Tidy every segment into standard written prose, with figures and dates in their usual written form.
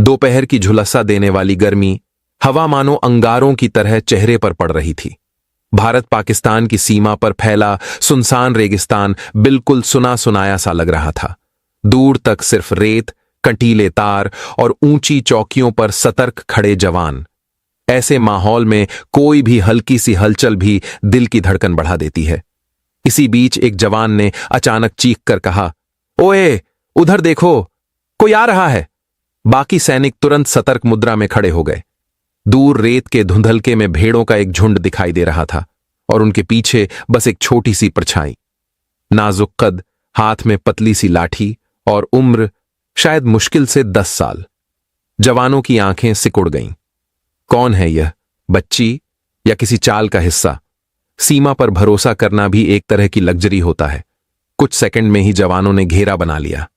दोपहर की झुलसा देने वाली गर्मी हवा मानो अंगारों की तरह चेहरे पर पड़ रही थी। भारत पाकिस्तान की सीमा पर फैला सुनसान रेगिस्तान बिल्कुल सुना सुनाया सा लग रहा था। दूर तक सिर्फ रेत, कंटीले तार और ऊंची चौकियों पर सतर्क खड़े जवान। ऐसे माहौल में कोई भी हल्की सी हलचल भी दिल की धड़कन बढ़ा देती है। इसी बीच एक जवान ने अचानक चीख कर कहा, ओए, उधर देखो, कोई आ रहा है। बाकी सैनिक तुरंत सतर्क मुद्रा में खड़े हो गए। दूर रेत के धुंधलके में भेड़ों का एक झुंड दिखाई दे रहा था और उनके पीछे बस एक छोटी सी परछाई। नाजुक कद, हाथ में पतली सी लाठी और उम्र शायद मुश्किल से 10 साल। जवानों की आंखें सिकुड़ गईं। कौन है यह? बच्ची या किसी चाल का हिस्सा? सीमा पर भरोसा करना भी एक तरह की लग्जरी होता है। कुछ सेकंड में ही जवानों ने घेरा बना लिया।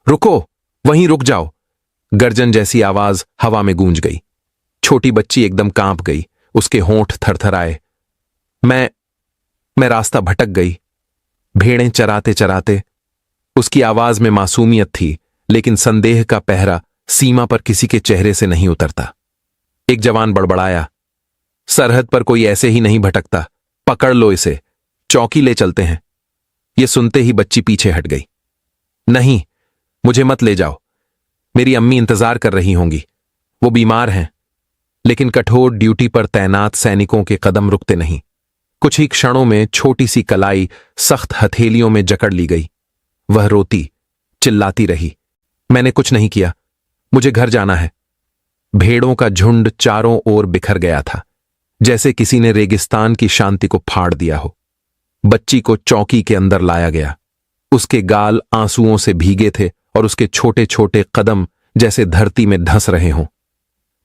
रुको, वहीं रुक जाओ। गर्जन जैसी आवाज हवा में गूंज गई। छोटी बच्ची एकदम कांप गई, उसके होंठ थरथराए। मैं रास्ता भटक गई। भेड़ें चराते चराते। उसकी आवाज में मासूमियत थी, लेकिन संदेह का पहरा सीमा पर किसी के चेहरे से नहीं उतरता। एक जवान बड़बड़ाया, सरहद पर कोई ऐसे ही नहीं भटकता, पकड़ लो इसे, चौकी ले चलते हैं। यह सुनते ही बच्ची पीछे हट गई। नहीं, मुझे मत ले जाओ, मेरी अम्मी इंतजार कर रही होंगी, वो बीमार हैं। लेकिन कठोर ड्यूटी पर तैनात सैनिकों के कदम रुकते नहीं। कुछ ही क्षणों में छोटी सी कलाई सख्त हथेलियों में जकड़ ली गई। वह रोती, चिल्लाती रही, मैंने कुछ नहीं किया, मुझे घर जाना है। भेड़ों का झुंड चारों ओर बिखर गया था, जैसे किसी ने रेगिस्तान की शांति को फाड़ दिया हो। बच्ची को चौकी के अंदर लाया गया। उसके गाल आंसुओं से भीगे थे और उसके छोटे छोटे कदम जैसे धरती में धंस रहे हों।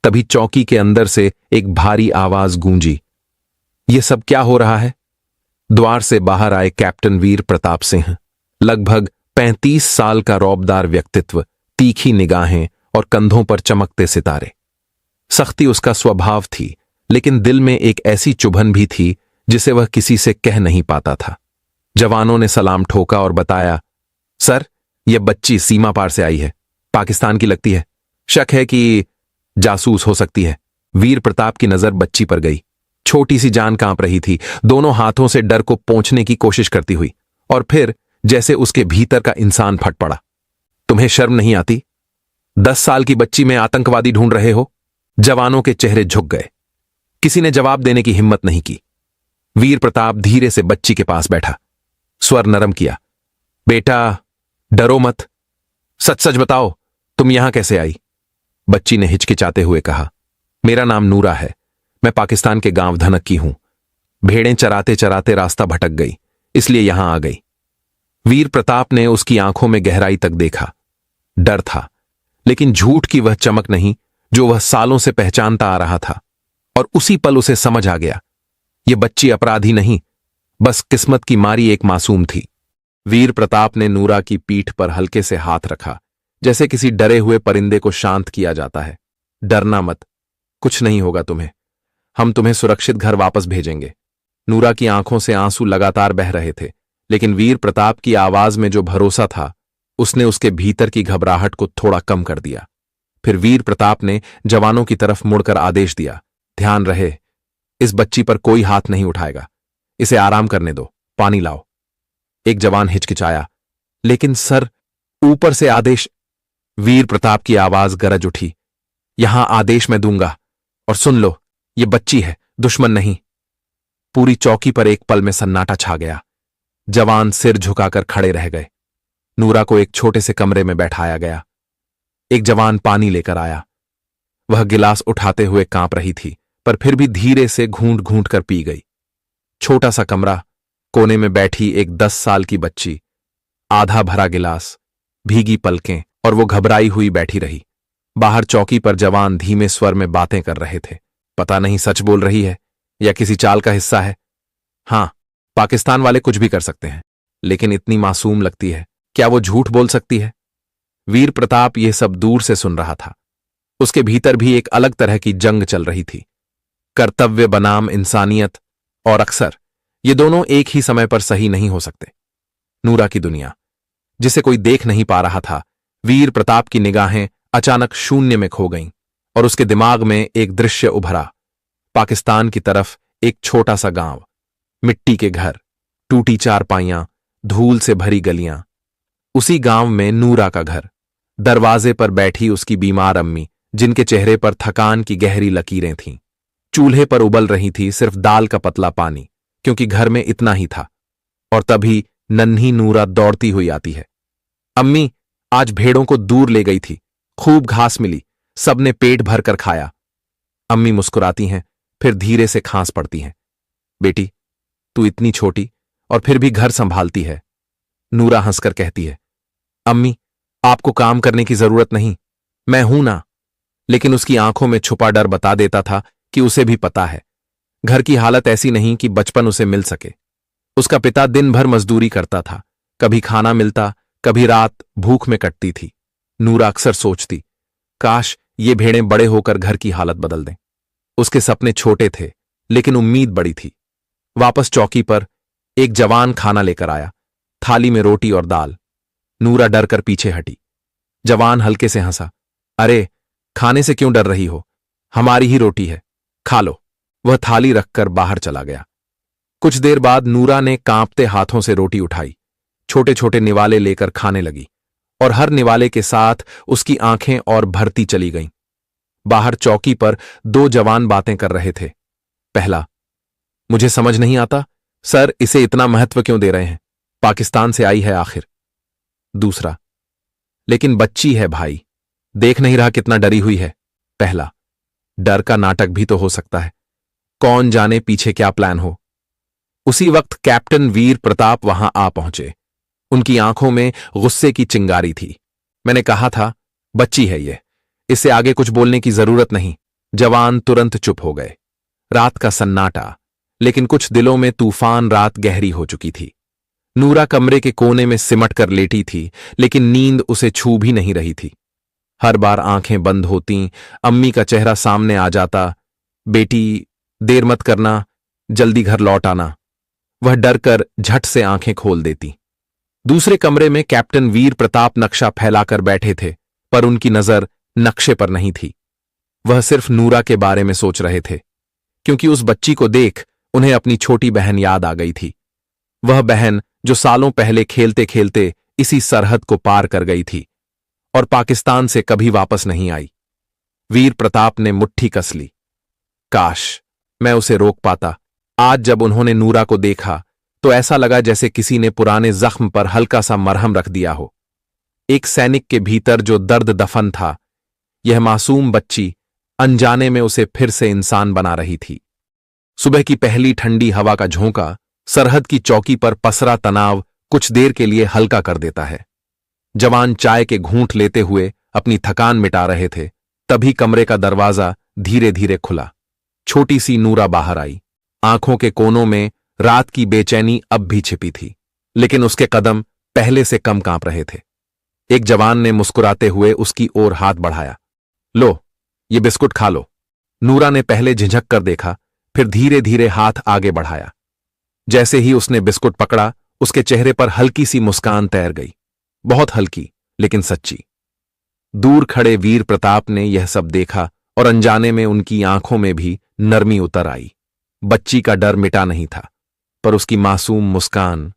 तभी चौकी के अंदर से एक भारी आवाज गूंजी, यह सब क्या हो रहा है? द्वार से बाहर आए कैप्टन वीर प्रताप सिंह, लगभग 35 साल का रौबदार व्यक्तित्व, तीखी निगाहें और कंधों पर चमकते सितारे। सख्ती उसका स्वभाव थी, लेकिन दिल में एक ऐसी चुभन भी थी जिसे वह किसी से कह नहीं पाता था। जवानों ने सलाम ठोका और बताया, सर, यह बच्ची सीमा पार से आई है, पाकिस्तान की लगती है, शक है कि जासूस हो सकती है। वीर प्रताप की नजर बच्ची पर गई। छोटी सी जान कांप रही थी, दोनों हाथों से डर को पोंछने की कोशिश करती हुई, और फिर जैसे उसके भीतर का इंसान फट पड़ा। तुम्हें शर्म नहीं आती? 10 साल की बच्ची में आतंकवादी ढूंढ रहे हो? जवानों के चेहरे झुक गए। किसी ने जवाब देने की हिम्मत नहीं की। वीर प्रताप धीरे से बच्ची के पास बैठा, स्वर नरम किया, बेटा डरो मत, सच सच बताओ, तुम यहां कैसे आई? बच्ची ने हिचकिचाते हुए कहा, मेरा नाम नूरा है, मैं पाकिस्तान के गांव धनक की हूं। भेड़ें चराते चराते रास्ता भटक गई, इसलिए यहां आ गई। वीर प्रताप ने उसकी आंखों में गहराई तक देखा। डर था, लेकिन झूठ की वह चमक नहीं जो वह सालों से पहचानता आ रहा था। और उसी पल उसे समझ आ गया, यह बच्ची अपराधी नहीं, बस किस्मत की मारी एक मासूम थी। वीर प्रताप ने नूरा की पीठ पर हल्के से हाथ रखा, जैसे किसी डरे हुए परिंदे को शांत किया जाता है। डरना मत, कुछ नहीं होगा तुम्हें, हम तुम्हें सुरक्षित घर वापस भेजेंगे। नूरा की आंखों से आंसू लगातार बह रहे थे, लेकिन वीर प्रताप की आवाज में जो भरोसा था, उसने उसके भीतर की घबराहट को थोड़ा कम कर दिया। फिर वीर प्रताप ने जवानों की तरफ मुड़कर आदेश दिया, ध्यान रहे, इस बच्ची पर कोई हाथ नहीं उठाएगा, इसे आराम करने दो, पानी लाओ। एक जवान हिचकिचाया, लेकिन सर, ऊपर से आदेश। वीर प्रताप की आवाज गरज उठी, यहां आदेश मैं दूंगा, और सुन लो, ये बच्ची है, दुश्मन नहीं। पूरी चौकी पर एक पल में सन्नाटा छा गया। जवान सिर झुकाकर खड़े रह गए। नूरा को एक छोटे से कमरे में बैठाया गया। एक जवान पानी लेकर आया। वह गिलास उठाते हुए कांप रही थी, पर फिर भी धीरे से घूंट घूंट कर पी गई। छोटा सा कमरा, कोने में बैठी एक 10 साल की बच्ची, आधा भरा गिलास, भीगी पलकें, और वो घबराई हुई बैठी रही। बाहर चौकी पर जवान धीमे स्वर में बातें कर रहे थे। पता नहीं सच बोल रही है या किसी चाल का हिस्सा है। हां, पाकिस्तान वाले कुछ भी कर सकते हैं, लेकिन इतनी मासूम लगती है, क्या वो झूठ बोल सकती है? वीर प्रताप यह सब दूर से सुन रहा था। उसके भीतर भी एक अलग तरह की जंग चल रही थी। कर्तव्य बनाम इंसानियत, और अक्सर ये दोनों एक ही समय पर सही नहीं हो सकते। नूरा की दुनिया, जिसे कोई देख नहीं पा रहा था, वीर प्रताप की निगाहें अचानक शून्य में खो गईं और उसके दिमाग में एक दृश्य उभरा। पाकिस्तान की तरफ एक छोटा सा गांव, मिट्टी के घर, टूटी चारपाइयां, धूल से भरी गलियां। उसी गांव में नूरा का घर, दरवाजे पर बैठी उसकी बीमार अम्मी, जिनके चेहरे पर थकान की गहरी लकीरें थीं। चूल्हे पर उबल रही थी सिर्फ दाल का पतला पानी, क्योंकि घर में इतना ही था। और तभी नन्ही नूरा दौड़ती हुई आती है। अम्मी, आज भेड़ों को दूर ले गई थी, खूब घास मिली, सबने पेट भर कर खाया। अम्मी मुस्कुराती हैं, फिर धीरे से खांस पड़ती हैं। बेटी, तू इतनी छोटी और फिर भी घर संभालती है। नूरा हंसकर कहती है, अम्मी, आपको काम करने की जरूरत नहीं, मैं हूं ना। लेकिन उसकी आंखों में छुपा डर बता देता था कि उसे भी पता है, घर की हालत ऐसी नहीं कि बचपन उसे मिल सके। उसका पिता दिन भर मजदूरी करता था, कभी खाना मिलता, कभी रात भूख में कटती थी। नूरा अक्सर सोचती, काश ये भेड़ें बड़े होकर घर की हालत बदल दें। उसके सपने छोटे थे, लेकिन उम्मीद बड़ी थी। वापस चौकी पर एक जवान खाना लेकर आया, थाली में रोटी और दाल। नूरा डर कर पीछे हटी। जवान हल्के से हंसा, अरे, खाने से क्यों डर रही हो, हमारी ही रोटी है, खा लो। वह थाली रखकर बाहर चला गया। कुछ देर बाद नूरा ने कांपते हाथों से रोटी उठाई, छोटे छोटे निवाले लेकर खाने लगी, और हर निवाले के साथ उसकी आंखें और भरती चली गईं। बाहर चौकी पर दो जवान बातें कर रहे थे। पहला, मुझे समझ नहीं आता, सर इसे इतना महत्व क्यों दे रहे हैं, पाकिस्तान से आई है आखिर। दूसरा, लेकिन बच्ची है भाई, देख नहीं रहा कितना डरी हुई है। पहला, डर का नाटक भी तो हो सकता है, कौन जाने पीछे क्या प्लान हो। उसी वक्त कैप्टन वीर प्रताप वहां आ पहुंचे। उनकी आंखों में गुस्से की चिंगारी थी। मैंने कहा था, बच्ची है ये, इससे आगे कुछ बोलने की जरूरत नहीं। जवान तुरंत चुप हो गए। रात का सन्नाटा, लेकिन कुछ दिलों में तूफान रात गहरी हो चुकी थी। नूरा कमरे के कोने में सिमट कर लेटी थी, लेकिन नींद उसे छू भी नहीं रही थी। हर बार आंखें बंद होती, अम्मी का चेहरा सामने आ जाता, बेटी देर मत करना, जल्दी घर लौट आना। वह डर कर झट से आंखें खोल देती। दूसरे कमरे में कैप्टन वीर प्रताप नक्शा फैलाकर बैठे थे, पर उनकी नजर नक्शे पर नहीं थी। वह सिर्फ नूरा के बारे में सोच रहे थे, क्योंकि उस बच्ची को देख उन्हें अपनी छोटी बहन याद आ गई थी। वह बहन जो सालों पहले खेलते खेलते इसी सरहद को पार कर गई थी और पाकिस्तान से कभी वापस नहीं आई। वीर प्रताप ने मुट्ठी कस ली। काश मैं उसे रोक पाता। आज जब उन्होंने नूरा को देखा तो ऐसा लगा जैसे किसी ने पुराने जख्म पर हल्का सा मरहम रख दिया हो। एक सैनिक के भीतर जो दर्द दफन था, यह मासूम बच्ची अनजाने में उसे फिर से इंसान बना रही थी। सुबह की पहली ठंडी हवा का झोंका सरहद की चौकी पर पसरा तनाव कुछ देर के लिए हल्का कर देता है। जवान चाय के घूंट लेते हुए अपनी थकान मिटा रहे थे, तभी कमरे का दरवाजा धीरे धीरे खुला। छोटी सी नूरा बाहर आई। आंखों के कोनों में रात की बेचैनी अब भी छिपी थी, लेकिन उसके कदम पहले से कम कांप रहे थे। एक जवान ने मुस्कुराते हुए उसकी ओर हाथ बढ़ाया। लो, ये बिस्कुट खा लो। नूरा ने पहले झिझक कर देखा, फिर धीरे धीरे हाथ आगे बढ़ाया। जैसे ही उसने बिस्कुट पकड़ा, उसके चेहरे पर हल्की सी मुस्कान तैर गई, बहुत हल्की लेकिन सच्ची। दूर खड़े वीर प्रताप ने यह सब देखा और अनजाने में उनकी आंखों में भी नरमी उतर आई। बच्ची का डर मिटा नहीं था, पर उसकी मासूम मुस्कान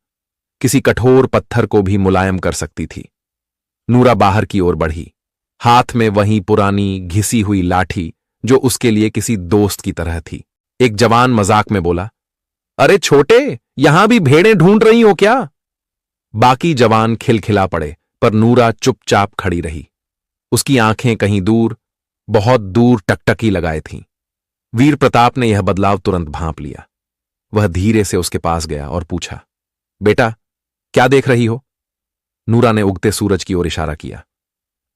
किसी कठोर पत्थर को भी मुलायम कर सकती थी। नूरा बाहर की ओर बढ़ी, हाथ में वही पुरानी घिसी हुई लाठी जो उसके लिए किसी दोस्त की तरह थी। एक जवान मजाक में बोला, अरे छोटे, यहां भी भेड़ें ढूंढ रही हो क्या? बाकी जवान खिलखिला पड़े, पर नूरा चुपचाप खड़ी रही। उसकी आंखें कहीं दूर, बहुत दूर टकटकी लगाए थीं। वीर प्रताप ने यह बदलाव तुरंत भांप लिया। वह धीरे से उसके पास गया और पूछा, बेटा क्या देख रही हो? नूरा ने उगते सूरज की ओर इशारा किया।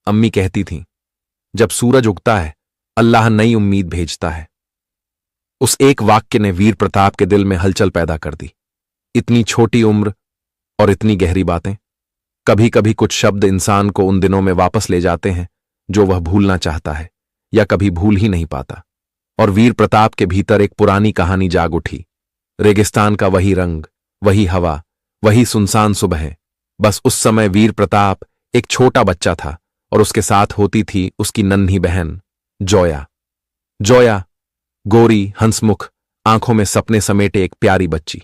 अम्मी कहती थीं, जब सूरज उगता है अल्लाह नई उम्मीद भेजता है। उस एक वाक्य ने वीर प्रताप के दिल में हलचल पैदा कर दी। इतनी छोटी उम्र और इतनी गहरी बातें। कभी कभी कुछ शब्द इंसान को उन दिनों में वापस ले जाते हैं जो वह भूलना चाहता है या कभी भूल ही नहीं पाता। और वीर प्रताप के भीतर एक पुरानी कहानी जाग उठी। रेगिस्तान का वही रंग, वही हवा, वही सुनसान सुबह। बस उस समय वीर प्रताप एक छोटा बच्चा था और उसके साथ होती थी उसकी नन्ही बहन जोया। जोया गोरी, हंसमुख, आंखों में सपने समेटे एक प्यारी बच्ची।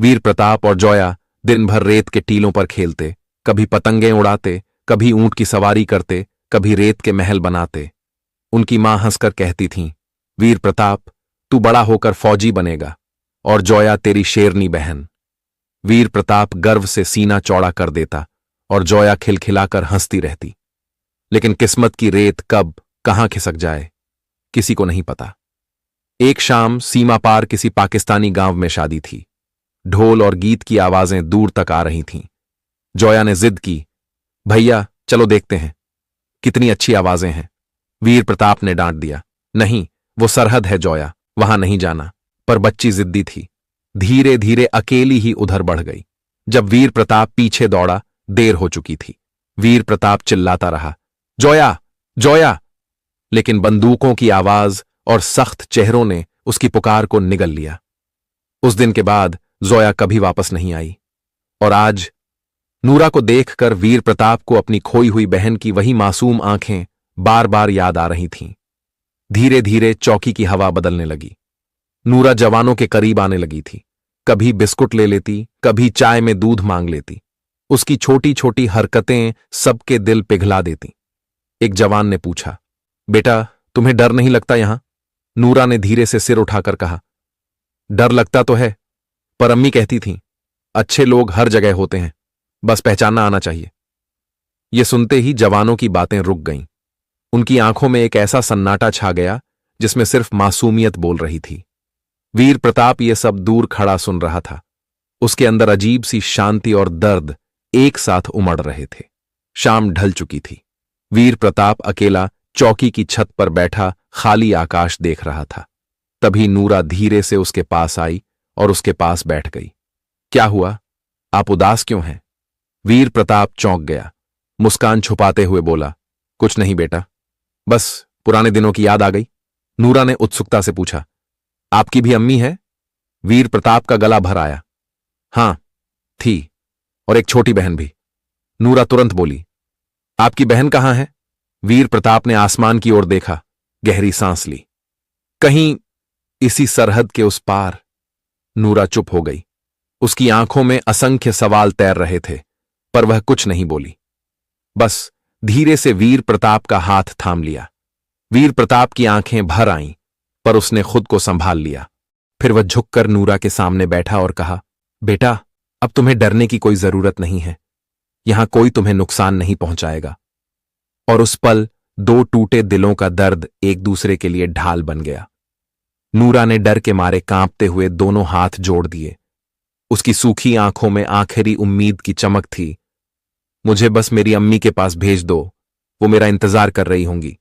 वीर प्रताप और जोया दिन भर रेत के टीलों पर खेलते, कभी पतंगें उड़ाते, कभी ऊंट की सवारी करते, कभी रेत के महल बनाते। उनकी मां हंसकर कहती थीं, वीर प्रताप, तू बड़ा होकर फौजी बनेगा, और जोया तेरी शेरनी बहन। वीर प्रताप गर्व से सीना चौड़ा कर देता और जोया खिलखिलाकर हंसती रहती। लेकिन किस्मत की रेत कब कहां खिसक जाए, किसी को नहीं पता। एक शाम सीमा पार किसी पाकिस्तानी गांव में शादी थी। ढोल और गीत की आवाजें दूर तक आ रही थीं। जोया ने जिद की, भैया चलो देखते हैं, कितनी अच्छी आवाजें हैं। वीर प्रताप ने डांट दिया, नहीं, वो सरहद है जोया, वहां नहीं जाना। पर बच्ची जिद्दी थी। धीरे धीरे अकेली ही उधर बढ़ गई। जब वीर प्रताप पीछे दौड़ा, देर हो चुकी थी। वीर प्रताप चिल्लाता रहा, जोया, जोया, लेकिन बंदूकों की आवाज और सख्त चेहरों ने उसकी पुकार को निगल लिया। उस दिन के बाद जोया कभी वापस नहीं आई। और आज नूरा को देखकर वीर प्रताप को अपनी खोई हुई बहन की वही मासूम आंखें बार बार याद आ रही थीं। धीरे धीरे चौकी की हवा बदलने लगी। नूरा जवानों के करीब आने लगी थी। कभी बिस्कुट ले लेती, कभी चाय में दूध मांग लेती। उसकी छोटी छोटी हरकतें सबके दिल पिघला देती। एक जवान ने पूछा, बेटा तुम्हें डर नहीं लगता यहां? नूरा ने धीरे से सिर उठाकर कहा, डर लगता तो है, पर अम्मी कहती थीं, अच्छे लोग हर जगह होते हैं, बस पहचानना आना चाहिए। ये सुनते ही जवानों की बातें रुक गईं। उनकी आंखों में एक ऐसा सन्नाटा छा गया जिसमें सिर्फ मासूमियत बोल रही थी। वीर प्रताप ये सब दूर खड़ा सुन रहा था। उसके अंदर अजीब सी शांति और दर्द एक साथ उमड़ रहे थे। शाम ढल चुकी थी। वीर प्रताप अकेला चौकी की छत पर बैठा खाली आकाश देख रहा था। तभी नूरा धीरे से उसके पास आई और उसके पास बैठ गई। क्या हुआ, आप उदास क्यों हैं? वीर प्रताप चौंक गया। मुस्कान छुपाते हुए बोला, कुछ नहीं बेटा, बस पुराने दिनों की याद आ गई। नूरा ने उत्सुकता से पूछा, आपकी भी अम्मी है? वीर प्रताप का गला भर आया। हां, थी, और एक छोटी बहन भी। नूरा तुरंत बोली, आपकी बहन कहां है? वीर प्रताप ने आसमान की ओर देखा, गहरी सांस ली। कहीं इसी सरहद के उस पार। नूरा चुप हो गई। उसकी आंखों में असंख्य सवाल तैर रहे थे, पर वह कुछ नहीं बोली। बस धीरे से वीर प्रताप का हाथ थाम लिया। वीर प्रताप की आंखें भर आईं, पर उसने खुद को संभाल लिया। फिर वह झुककर नूरा के सामने बैठा और कहा, बेटा अब तुम्हें डरने की कोई जरूरत नहीं है। यहां कोई तुम्हें नुकसान नहीं पहुंचाएगा। और उस पल दो टूटे दिलों का दर्द एक दूसरे के लिए ढाल बन गया। नूरा ने डर के मारे कांपते हुए दोनों हाथ जोड़ दिए। उसकी सूखी आंखों में आखिरी उम्मीद की चमक थी। मुझे बस मेरी अम्मी के पास भेज दो, वो मेरा इंतजार कर रही होंगी।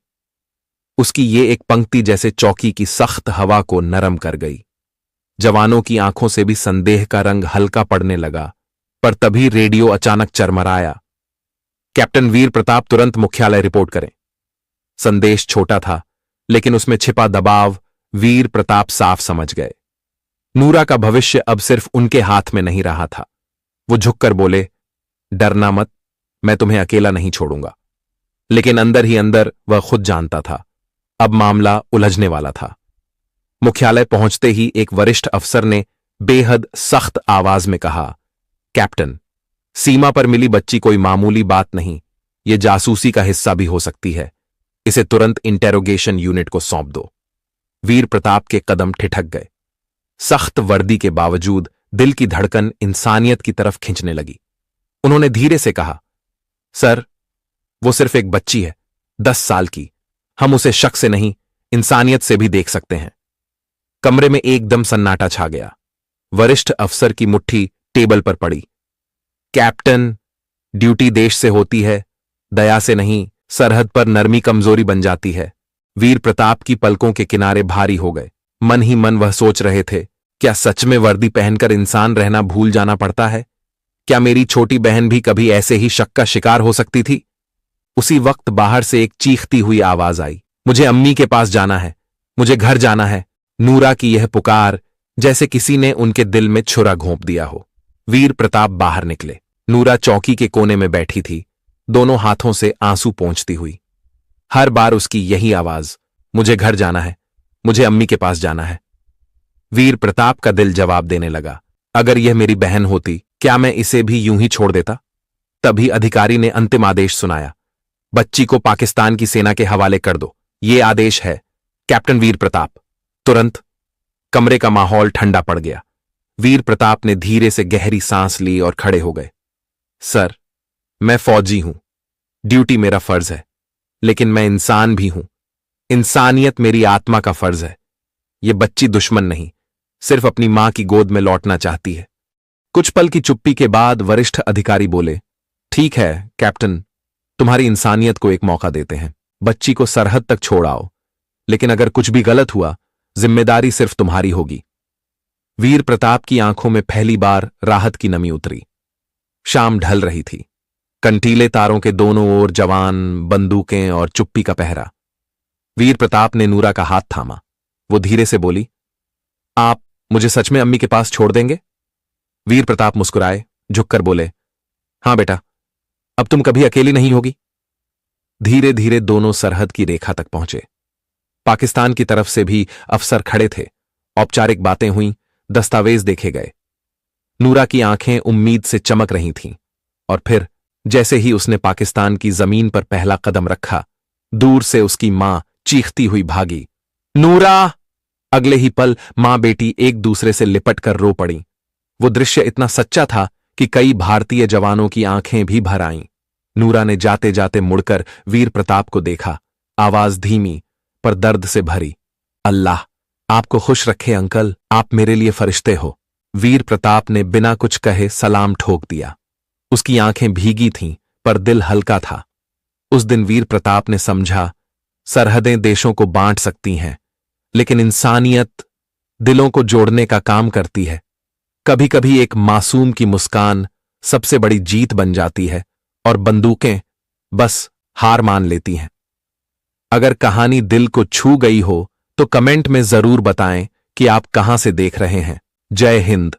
उसकी ये एक पंक्ति जैसे चौकी की सख्त हवा को नरम कर गई। जवानों की आंखों से भी संदेह का रंग हल्का पड़ने लगा। पर तभी रेडियो अचानक चरमराया, कैप्टन वीर प्रताप तुरंत मुख्यालय रिपोर्ट करें। संदेश छोटा था, लेकिन उसमें छिपा दबाव वीर प्रताप साफ समझ गए। नूरा का भविष्य अब सिर्फ उनके हाथ में नहीं रहा था। वो झुककर बोले, डरना मत, मैं तुम्हें अकेला नहीं छोड़ूंगा। लेकिन अंदर ही अंदर वह खुद जानता था, अब मामला उलझने वाला था। मुख्यालय पहुंचते ही एक वरिष्ठ अफसर ने बेहद सख्त आवाज में कहा, कैप्टन, सीमा पर मिली बच्ची कोई मामूली बात नहीं, ये जासूसी का हिस्सा भी हो सकती है। इसे तुरंत इंटेरोगेशन यूनिट को सौंप दो। वीर प्रताप के कदम ठिठक गए। सख्त वर्दी के बावजूद दिल की धड़कन इंसानियत की तरफ खिंचने लगी। उन्होंने धीरे से कहा, सर, वो सिर्फ एक बच्ची है, 10 साल की। हम उसे शक से नहीं, इंसानियत से भी देख सकते हैं। कमरे में एकदम सन्नाटा छा गया। वरिष्ठ अफसर की मुट्ठी टेबल पर पड़ी। कैप्टन, ड्यूटी देश से होती है, दया से नहीं। सरहद पर नरमी कमजोरी बन जाती है। वीर प्रताप की पलकों के किनारे भारी हो गए। मन ही मन वह सोच रहे थे, क्या सच में वर्दी पहनकर इंसान रहना भूल जाना पड़ता है? क्या मेरी छोटी बहन भी कभी ऐसे ही शक का शिकार हो सकती थी? उसी वक्त बाहर से एक चीखती हुई आवाज आई, मुझे अम्मी के पास जाना है, मुझे घर जाना है। नूरा की यह पुकार जैसे किसी ने उनके दिल में छुरा घोंप दिया हो। वीर प्रताप बाहर निकले। नूरा चौकी के कोने में बैठी थी। दोनों हाथों से आंसू पोंछती हुई। हर बार उसकी यही आवाज, मुझे घर जाना है, मुझे अम्मी के पास जाना है। वीर प्रताप का दिल जवाब देने लगा, अगर यह मेरी बहन होती क्या मैं इसे भी यूं ही छोड़ देता? तभी अधिकारी ने अंतिम आदेश सुनाया, बच्ची को पाकिस्तान की सेना के हवाले कर दो। ये आदेश है कैप्टन वीर प्रताप। तुरंत कमरे का माहौल ठंडा पड़ गया। वीर प्रताप ने धीरे से गहरी सांस ली और खड़े हो गए। सर, मैं फौजी हूं, ड्यूटी मेरा फर्ज है, लेकिन मैं इंसान भी हूं। इंसानियत मेरी आत्मा का फर्ज है। यह बच्ची दुश्मन नहीं, सिर्फ अपनी मां की गोद में लौटना चाहती है। कुछ पल की चुप्पी के बाद वरिष्ठ अधिकारी बोले, ठीक है कैप्टन, तुम्हारी इंसानियत को एक मौका देते हैं। बच्ची को सरहद तक छोड़ आओ, लेकिन अगर कुछ भी गलत हुआ जिम्मेदारी सिर्फ तुम्हारी होगी। वीर प्रताप की आंखों में पहली बार राहत की नमी उतरी। शाम ढल रही थी। कंटीले तारों के दोनों ओर जवान, बंदूकें और चुप्पी का पहरा। वीर प्रताप ने नूरा का हाथ थामा। वो धीरे से बोली, आप मुझे सच में अम्मी के पास छोड़ देंगे? वीर प्रताप मुस्कुराए, झुककर बोले, हां बेटा, अब तुम कभी अकेली नहीं होगी। धीरे धीरे दोनों सरहद की रेखा तक पहुंचे। पाकिस्तान की तरफ से भी अफसर खड़े थे। औपचारिक बातें हुईं, दस्तावेज देखे गए। नूरा की आंखें उम्मीद से चमक रही थीं, और फिर जैसे ही उसने पाकिस्तान की जमीन पर पहला कदम रखा, दूर से उसकी मां चीखती हुई भागी, नूरा! अगले ही पल मां बेटी एक दूसरे से लिपट कर रो पड़ी। वो दृश्य इतना सच्चा था कि कई भारतीय जवानों की आंखें भी भर आईं। नूरा ने जाते जाते मुड़कर वीर प्रताप को देखा, आवाज धीमी पर दर्द से भरी, अल्लाह आपको खुश रखे अंकल, आप मेरे लिए फरिश्ते हो। वीर प्रताप ने बिना कुछ कहे सलाम ठोक दिया। उसकी आंखें भीगी थीं, पर दिल हल्का था। उस दिन वीर प्रताप ने समझा, सरहदें देशों को बांट सकती हैं, लेकिन इंसानियत दिलों को जोड़ने का काम करती है। कभी कभी एक मासूम की मुस्कान सबसे बड़ी जीत बन जाती है, और बंदूकें बस हार मान लेती हैं। अगर कहानी दिल को छू गई हो तो कमेंट में जरूर बताएं कि आप कहां से देख रहे हैं। जय हिंद।